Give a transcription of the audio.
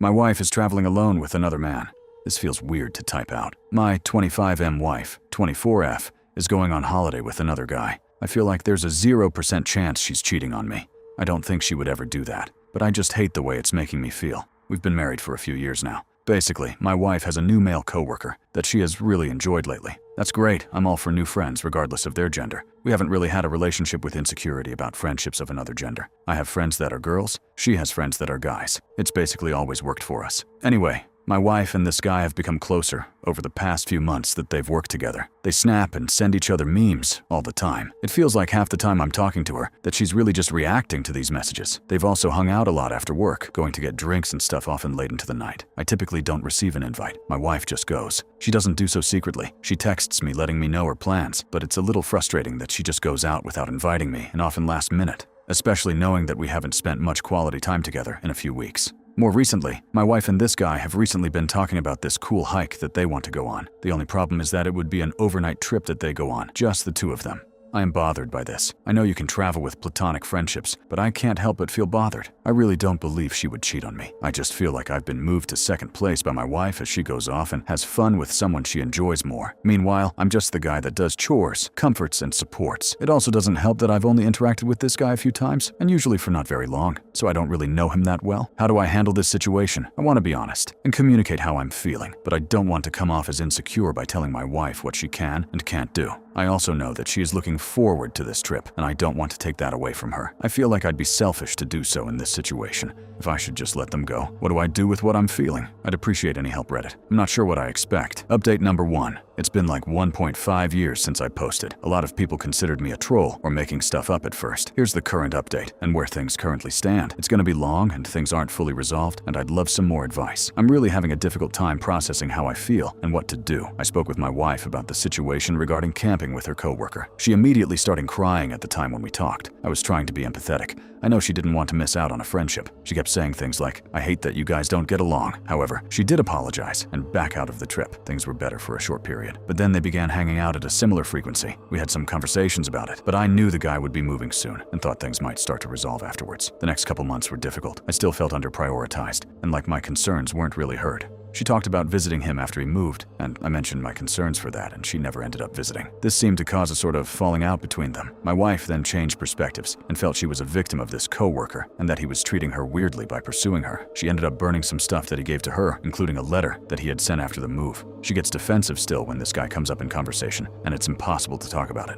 My wife is traveling alone with another man. This feels weird to type out. My 25M wife, 24F, is going on holiday with another guy. I feel like there's a 0% chance she's cheating on me. I don't think she would ever do that, but I just hate the way it's making me feel. We've been married for a few years now. Basically, my wife has a new male coworker that she has really enjoyed lately. That's great, I'm all for new friends regardless of their gender. We haven't really had a relationship with insecurity about friendships of another gender. I have friends that are girls, she has friends that are guys. It's basically always worked for us. Anyway, my wife and this guy have become closer over the past few months that they've worked together. They snap and send each other memes all the time. It feels like half the time I'm talking to her that she's really just reacting to these messages. They've also hung out a lot after work, going to get drinks and stuff often late into the night. I typically don't receive an invite. My wife just goes. She doesn't do so secretly. She texts me letting me know her plans, but it's a little frustrating that she just goes out without inviting me and often last minute, especially knowing that we haven't spent much quality time together in a few weeks. More recently, my wife and this guy have recently been talking about this cool hike that they want to go on. The only problem is that it would be an overnight trip that they go on, just the two of them. I am bothered by this. I know you can travel with platonic friendships, but I can't help but feel bothered. I really don't believe she would cheat on me. I just feel like I've been moved to second place by my wife as she goes off and has fun with someone she enjoys more. Meanwhile, I'm just the guy that does chores, comforts, and supports. It also doesn't help that I've only interacted with this guy a few times, and usually for not very long, so I don't really know him that well. How do I handle this situation? I want to be honest and communicate how I'm feeling, but I don't want to come off as insecure by telling my wife what she can and can't do. I also know that she is looking forward to this trip, and I don't want to take that away from her. I feel like I'd be selfish to do so in this situation. If I should just let them go, what do I do with what I'm feeling? I'd appreciate any help, Reddit. I'm not sure what I expect. Update number 1. It's been like 1.5 years since I posted. A lot of people considered me a troll or making stuff up at first. Here's the current update and where things currently stand. It's gonna be long and things aren't fully resolved, and I'd love some more advice. I'm really having a difficult time processing how I feel and what to do. I spoke with my wife about the situation regarding camping with her coworker. She immediately started crying at the time when we talked. I was trying to be empathetic. I know she didn't want to miss out on a friendship. She kept saying things like, "I hate that you guys don't get along." However, she did apologize and back out of the trip. Things were better for a short period. But then they began hanging out at a similar frequency. We had some conversations about it, but I knew the guy would be moving soon and thought things might start to resolve afterwards. The next couple months were difficult. I still felt under-prioritized, and like my concerns weren't really heard. She talked about visiting him after he moved, and I mentioned my concerns for that, and she never ended up visiting. This seemed to cause a sort of falling out between them. My wife then changed perspectives and felt she was a victim of this coworker and that he was treating her weirdly by pursuing her. She ended up burning some stuff that he gave to her, including a letter that he had sent after the move. She gets defensive still when this guy comes up in conversation, and it's impossible to talk about it.